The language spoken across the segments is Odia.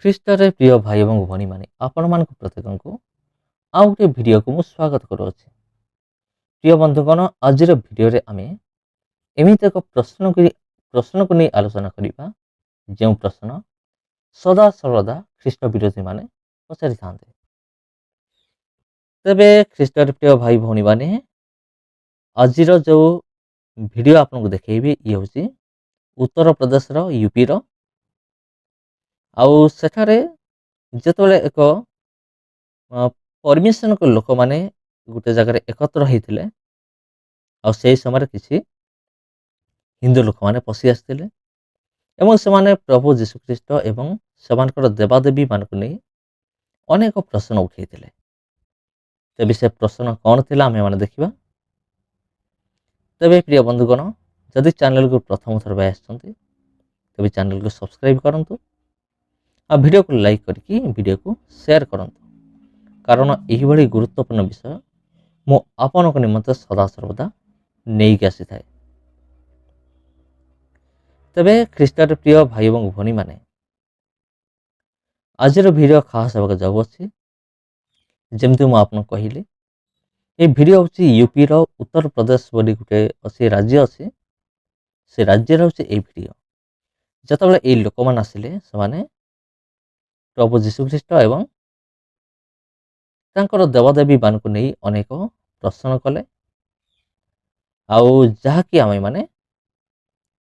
ଖ୍ରୀଷ୍ଟରେ ପ୍ରିୟ ଭାଇ ଏବଂ ଭଉଣୀମାନେ ଆପଣମାନଙ୍କ ପ୍ରତ୍ୟେକଙ୍କୁ ଆଉ ଗୋଟେ ଭିଡ଼ିଓକୁ ମୁଁ ସ୍ୱାଗତ କରୁଅଛି। ପ୍ରିୟ ବନ୍ଧୁଗଣ, ଆଜିର ଭିଡ଼ିଓରେ ଆମେ ଏମିତି ଏକ ପ୍ରଶ୍ନକୁ ନେଇ ଆଲୋଚନା କରିବା, ଯେଉଁ ପ୍ରଶ୍ନ ସଦାସର୍ବଦା ଖ୍ରୀଷ୍ଟ ବିରୋଧୀମାନେ ପଚାରିଥାନ୍ତି। ତେବେ ଖ୍ରୀଷ୍ଟରେ ପ୍ରିୟ ଭାଇ ଭଉଣୀମାନେ, ଆଜିର ଯେଉଁ ଭିଡ଼ିଓ ଆପଣଙ୍କୁ ଦେଖେଇବି ଇଏ ହେଉଛି ଉତ୍ତରପ୍ରଦେଶର ୟୁପିର। ଆଉ ସେଠାରେ ଯେତେବେଳେ ଏକ ପରମିଶନଙ୍କ ଲୋକମାନେ ଗୋଟେ ଜାଗାରେ ଏକତ୍ର ହେଇଥିଲେ, ଆଉ ସେହି ସମୟରେ କିଛି ହିନ୍ଦୁ ଲୋକମାନେ ପଶି ଆସିଥିଲେ ଏବଂ ସେମାନେ ପ୍ରଭୁ ଯୀଶୁଖ୍ରୀଷ୍ଟ ଏବଂ ସେମାନଙ୍କର ଦେବାଦେବୀ ମାନଙ୍କୁ ନେଇ ଅନେକ ପ୍ରଶ୍ନ ଉଠାଇଥିଲେ। ତେବେ ସେ ପ୍ରଶ୍ନ କ'ଣ ଥିଲା ଆମେ ମାନେ ଦେଖିବା। ତେବେ ପ୍ରିୟ ବନ୍ଧୁଗଣ, ଯଦି ଚ୍ୟାନେଲକୁ ପ୍ରଥମ ଥର ପାଇଁ ଆସିଛନ୍ତି ତେବେ ଚ୍ୟାନେଲକୁ ସବସ୍କ୍ରାଇବ୍ କରନ୍ତୁ ଆଉ ଭିଡ଼ିଓକୁ ଲାଇକ୍ କରିକି ଭିଡ଼ିଓକୁ ସେୟାର କରନ୍ତୁ, କାରଣ ଏହିଭଳି ଗୁରୁତ୍ୱପୂର୍ଣ୍ଣ ବିଷୟ ମୁଁ ଆପଣଙ୍କ ନିମନ୍ତେ ସଦାସର୍ବଦା ନେଇକି ଆସିଥାଏ। ତେବେ ଖ୍ରୀଷ୍ଟରେ ପ୍ରିୟ ଭାଇ ଏବଂ ଭଉଣୀମାନେ, ଆଜିର ଭିଡ଼ିଓ ଖାସ୍ ହେବାକୁ ଯାଉଅଛି। ଯେମିତି ମୁଁ ଆପଣଙ୍କୁ କହିଲି, ଏ ଭିଡ଼ିଓ ହେଉଛି ୟୁପିର ଉତ୍ତରପ୍ରଦେଶ ବୋଲି ଗୋଟେ ଅଛି ରାଜ୍ୟ ଅଛି, ସେ ରାଜ୍ୟରେ ହେଉଛି এই ଭିଡ଼ିଓ। ଯେତେବେଳେ এই ଲୋକମାନେ ଆସିଲେ, ସେମାନେ ପ୍ରଭୁ ଯୀଶୁଖ୍ରୀଷ୍ଟ ଏବଂ ତାଙ୍କର ଦେବାଦେବୀ ମାନଙ୍କୁ ନେଇ ଅନେକ ପ୍ରଶ୍ନ କଲେ, ଆଉ ଯାହାକି ଆମେ ମାନେ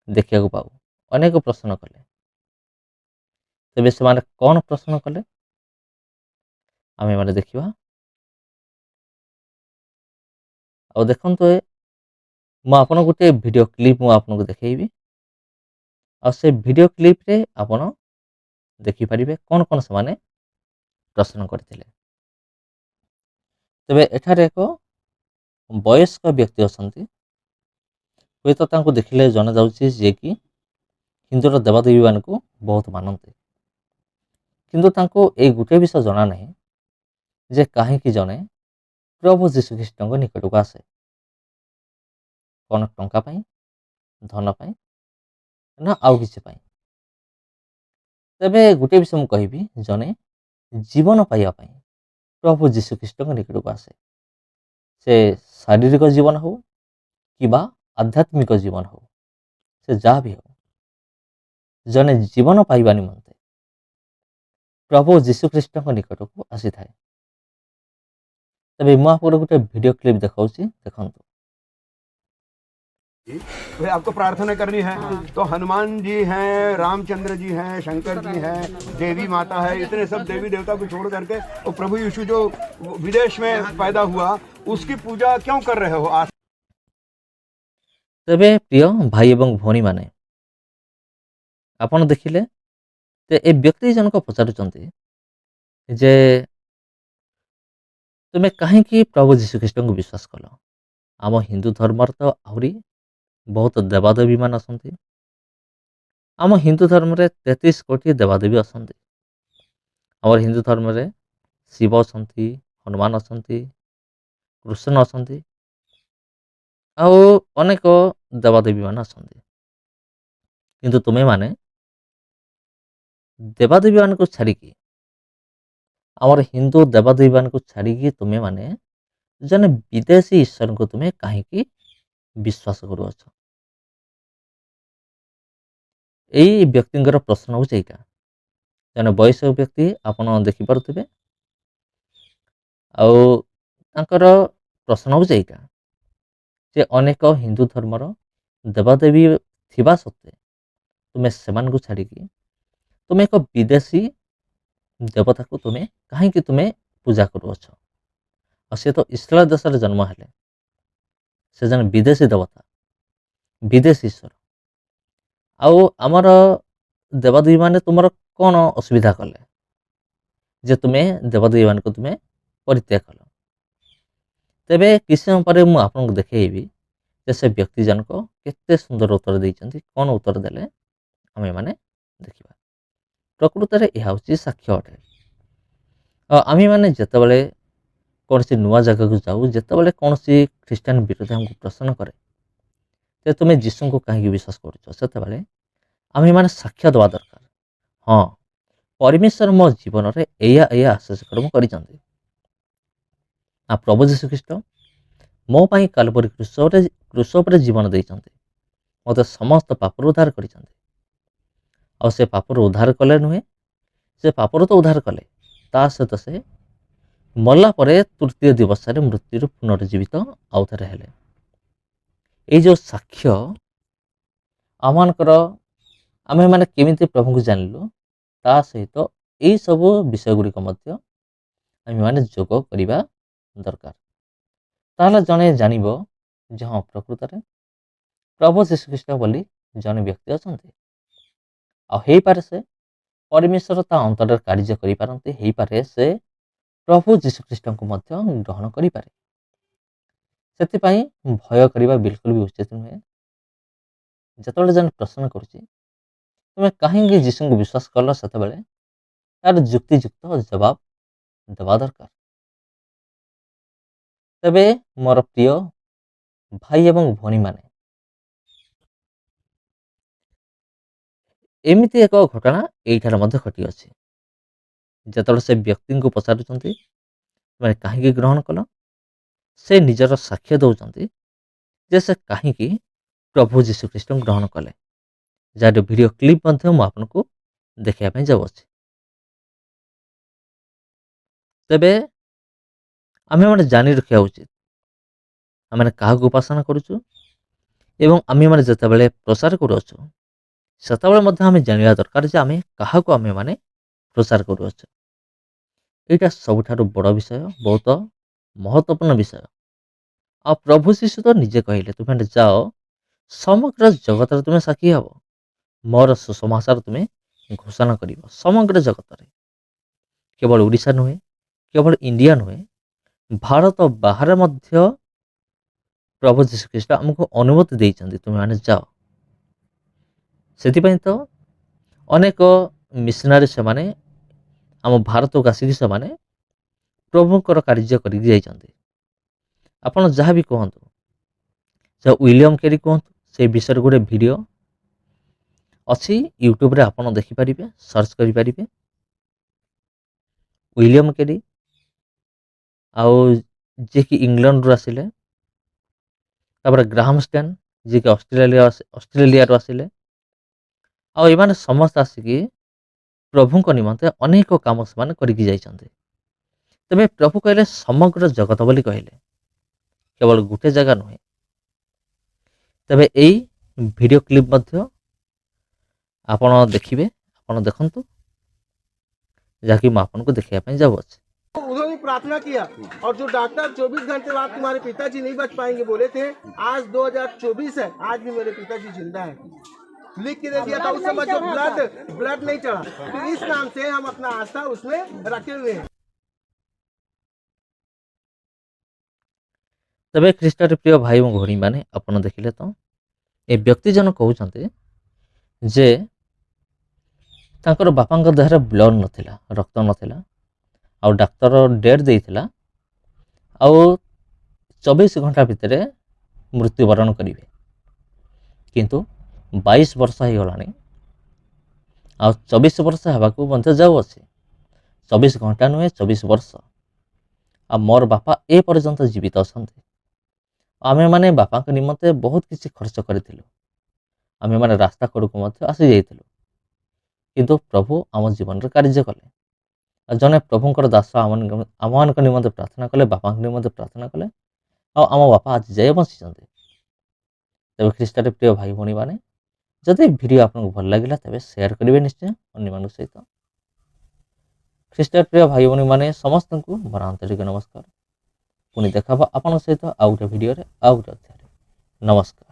ଦେଖିବାକୁ ପାଉ, ଅନେକ ପ୍ରଶ୍ନ କଲେ। ତେବେ ସେମାନେ କ'ଣ ପ୍ରଶ୍ନ କଲେ ଆମେ ମାନେ ଦେଖିବା। ଆଉ ଦେଖନ୍ତୁ, ମୁଁ ଆପଣଙ୍କୁ ଗୋଟେ ଭିଡ଼ିଓ କ୍ଲିପ୍ ମୁଁ ଆପଣଙ୍କୁ ଦେଖେଇବି, ଆଉ ସେ ଭିଡ଼ିଓ କ୍ଲିପ୍ରେ ଆପଣ ଦେଖିପାରିବେ କ'ଣ କ'ଣ ସେମାନେ ପ୍ରଶ୍ନ କରିଥିଲେ। ତେବେ ଏଠାରେ ଏକ ବୟସ୍କ ବ୍ୟକ୍ତି ଅଛନ୍ତି, ହୁଏତ ତାଙ୍କୁ ଦେଖିଲେ ଜଣାଯାଉଛି ଯିଏକି ହିନ୍ଦୁର ଦେବାଦେବୀ ମାନଙ୍କୁ ବହୁତ ମାନନ୍ତି, କିନ୍ତୁ ତାଙ୍କୁ ଏଇ ଗୋଟିଏ ବିଷୟ ଜଣା ନାହିଁ ଯେ କାହିଁକି ଜଣେ ପ୍ରଭୁ ଯୀଶୁଖ୍ରୀଷ୍ଟଙ୍କ ନିକଟକୁ ଆସେ। କ'ଣ ଟଙ୍କା ପାଇଁ, ଧନ ପାଇଁ, ନା ଆଉ କିଛି ପାଇଁ? ତେବେ ଗୋଟିଏ ବିଷୟ ମୁଁ କହିବି, ଜଣେ ଜୀବନ ପାଇବା ପାଇଁ ପ୍ରଭୁ ଯୀଶୁଖ୍ରୀଷ୍ଟଙ୍କ ନିକଟକୁ ଆସେ। ସେ ଶାରୀରିକ ଜୀବନ ହଉ କିମ୍ବା ଆଧ୍ୟାତ୍ମିକ ଜୀବନ ହଉ, ସେ ଯାହା ବି ହଉ, ଜଣେ ଜୀବନ ପାଇବା ନିମନ୍ତେ ପ୍ରଭୁ ଯୀଶୁଖ୍ରୀଷ୍ଟଙ୍କ ନିକଟକୁ ଆସିଥାଏ। ତେବେ ମୁଁ ଆପଣଙ୍କୁ ଗୋଟେ ଭିଡ଼ିଓ क्लिप ଦେଖାଉଛି, ଦେଖନ୍ତୁ। भाई आपको प्रार्थना करनी है तो हनुमान जी हैं, रामचंद्र जी हैं, शंकर जी हैं, देवी माता है, इतने सब देवी देवता को छोड़ करके और प्रभु यीशु जो विदेश में पैदा हुआ उसकी पूजा क्यों कर रहे हो आज? ତେବେ ପ୍ରିୟ ଭାଇ ଏବଂ ଭଉଣୀମାନେ, ଆପଣ ଦେଖିଲେ ଯେ ଏ ବ୍ୟକ୍ତି ଜଣକ ପଚାରୁଛନ୍ତି ଯେ ତୁମେ କାହିଁକି ପ୍ରଭୁ ଯୀଶୁଖ୍ରୀଷ୍ଟଙ୍କୁ ବିଶ୍ୱାସ କଲ? ଆମ ହିନ୍ଦୁ ଧର୍ମରେ ତ ଆହୁରି ବହୁତ ଦେବାଦେବୀ ମାନେ ଅଛନ୍ତି। ଆମ ହିନ୍ଦୁ ଧର୍ମରେ 33 କୋଟି ଦେବାଦେବୀ ଅଛନ୍ତି। ଆମର ହିନ୍ଦୁ ଧର୍ମରେ ଶିବ ଅଛନ୍ତି, ହନୁମାନ ଅଛନ୍ତି, କୃଷ୍ଣ ଅଛନ୍ତି, ଆଉ ଅନେକ ଦେବାଦେବୀ ମାନେ ଅଛନ୍ତି। କିନ୍ତୁ ତୁମେମାନେ ଦେବାଦେବୀ ମାନଙ୍କୁ ଛାଡ଼ିକି, ଆମର ହିନ୍ଦୁ ଦେବାଦେବୀ ମାନଙ୍କୁ ଛାଡ଼ିକି ତୁମେମାନେ ଜଣେ ବିଦେଶୀ ଈଶ୍ୱରଙ୍କୁ ତୁମେ କାହିଁକି ବିଶ୍ୱାସ କରୁଅଛ? ଏଇ ବ୍ୟକ୍ତିଙ୍କର ପ୍ରଶ୍ନ ହେଉଛି ଏଇଟା। ଜଣେ ବୟସ୍କ ବ୍ୟକ୍ତି, ଆପଣ ଦେଖିପାରୁଥିବେ, ଆଉ ତାଙ୍କର ପ୍ରଶ୍ନ ହେଉଛି ଏଇଟା ଯେ ଅନେକ ହିନ୍ଦୁ ଧର୍ମର ଦେବାଦେବୀ ଥିବା ସତ୍ତ୍ୱେ ତୁମେ ସେମାନଙ୍କୁ ଛାଡ଼ିକି ତୁମେ ଏକ ବିଦେଶୀ ଦେବତାକୁ ତୁମେ କାହିଁକି ତୁମେ ପୂଜା କରୁଅଛ? ଆଉ ସେ ତ ଇସ୍ରାଏଲ ଦେଶରେ ଜନ୍ମ ହେଲେ, ସେ ଜଣେ ବିଦେଶୀ ଦେବତା, ବିଦେଶୀ ଈଶ୍ୱର। ଆଉ ଆମର ଦେବାଦେବୀ ମାନେ ତୁମର କ'ଣ ଅସୁବିଧା କଲେ ଯେ ତୁମେ ଦେବାଦେବୀ ମାନଙ୍କୁ ତୁମେ ପରିତ୍ୟାଗ କଲ? ତେବେ କିଛି ସମୟ ପରେ ମୁଁ ଆପଣଙ୍କୁ ଦେଖେଇବି ଯେ ସେ ବ୍ୟକ୍ତି ଜଣକ କେତେ ସୁନ୍ଦର ଉତ୍ତର ଦେଇଛନ୍ତି। କ'ଣ ଉତ୍ତର ଦେଲେ ଆମେ ମାନେ ଦେଖିବା। ପ୍ରକୃତରେ ଏହା ହେଉଛି ସାକ୍ଷ୍ୟ ଅଟେ। ଆମେ ମାନେ ଯେତେବେଳେ କୌଣସି ନୂଆ ଜାଗାକୁ ଯାଉ, ଯେତେବେଳେ କୌଣସି ଖ୍ରୀଷ୍ଟିଆନ ବିରୋଧୀ ଆମକୁ ପ୍ରଶ୍ନ କରେ ଯେ ତୁମେ ଯୀଶୁଙ୍କୁ କାହିଁକି ବିଶ୍ୱାସ କରୁଛ, ସେତେବେଳେ ଆମେ ମାନେ ସାକ୍ଷ୍ୟ ଦେବା ଦରକାର। ହଁ, परमेश्वर मो जीवन में एया आशीष कर्म कर प्रभु जीशुख्रीष्ट मो पाई कालवरी क्रूस पर जीवन देइचंती मते समस्त पापर उद्धार करिसंती आ से पापर उद्धार कले नुहे से पापर तो उद्धार कले ता सहित से मरला परे तृतीय दिवस मृत्यु पुनर्जीवित आउ थे हेले ये जो साक्ष्य आमर आमे माने केमिति प्रभु को जानलु ता सहित यही सब विषय गुड़िक आम मैंने जोग करवा दरकार ताहले जने जानिबो जे हाँ प्रकृत में प्रभु जीशुख्रीष्ट बोली जने व्यक्ति अछंती आ हेई पारे से परमेश्वर ता अंतर कार्य करि पारंती हेई पारे से प्रभु जीशुख्रीष्ट को मध्य ग्रहण करि पारे सेतिपई भय करबा बिल्कुल भी उचित नुहे जतबेले जन प्रश्न करुची तुमे कहीं जीशु को विश्वास कल से तार जुक्तियुक्त जवाब देवा दरकार तेबे मोर प्रिय भाई एवं भौणी माने एमिति एक घटना एठार मध्य घटी अछि जतबेले से व्यक्ति को पचारुचंती तुमे कहीं ग्रहण कल से निजर साक्ष्य दौरान जे से कहीं प्रभु जीशुख्रीष्ट ग्रहण कले जार वीडियो क्लिप आपको देखा जाऊँगी तेबे आमे माने जानी रखा उचित आम क्या उपासना करुचु एवं आमे माने जतबेले प्रचार करुचु सेतबेले आमे जानिबा दरकार जे आमे काहाको आमे माने प्रचार करुचु एटा सबुठारु बड़ विषय बहुत महत्वपूर्ण विषय आ प्रभु शिशु तो निजे कहले तुम जाओ समग्र जगत तुम्हें साक्षी हब मोर सुसमाचार तुम्हें घोषणा कर समग्र जगत रे केवल ओडिशा नुहे केवल इंडिया नुहे भारत बाहर मध्य प्रभु जीशुख्रीष्ट आमको अनुमति देइचंदी तुम माने जाओ सेतिपई तो अनेक मिशनारी से माने आम भारत को आसिक से माने प्रभुकर कार्य कर जाइचंदी आपण जहाँ भी कहतु से विलियम केरी कहतु से विषय गोटे वीडियो अच्छी यूट्यूब रे आपण देखिपारे सर्च करें विलियम केरी आउ जे कि इंग्लैंड रू आसिले तापर ग्राहम स्टैन जे कि ऑस्ट्रेलिया रू आसिले आ एमाने समस्त आसिकी प्रभु को निमंते अनेक काम से करके जाइछन्ते तबे प्रभु कहले समग्र जगत बोली कहले केवल गोटे जगह नुहे तबे यही वीडियो क्लिप मध्य आपण देखिए आपण देखंतु जाकि मैं आपको देखा जाऊँगी उन्होंने प्रार्थना किया और जो डॉक्टर 24 घंटे बाद तुम्हारे पिताजी नहीं बच पाएंगे बोले थे आज 2024 है आज भी मेरे पिताजी जिंदा है लिख के दे दिया था उस समय जो ब्लड नहीं चढ़ा तो इस नाम से हम अपना आस्था उसमें रखे हुए हैं। तबे ख्रीष्टर प्रिय भाई और भौणी मैंने अपन देखिले तो ए व्यक्ति जन कहते जे तांकर बापा देहरे ब्लड नथिला रक्त नथिला आउ डाक्तर डेट देइथिला आउ 24 घंटा भितर मृत्युवरण करेंगे किंतु 22 वर्ष हो गलानी आ 24 वर्ष होगाकू जाऊ अच्छे 24 घंटा नुहे 24 वर्ष आ मोर बापा ए पर्यंत जीवित अच्छा आमे माने बापा के निमंते बहुत किसी खर्च करूँ आमे माने रास्ता कड़क आसी जाइलु किंतु प्रभु आम जीवन में कार्य कले जने प्रभुंकर दास आम मान निमंते प्रार्थना कले बापा निमंते प्रार्थना कले आम बापा आज जाए बसी तेज ख्रीष्टर प्रिय भाई भौणी मैंने जदि वीडियो आपको भल लगे तेज शेयर करेंगे निश्चय अन्य सहित ख्रीष्टर प्रिय भाई भौणी मैंने समस्त को मोर आंतरिक नमस्कार पुणी देखा आपण सहित आउ गोटे वीडियो आउ गोटे अध्याय नमस्कार।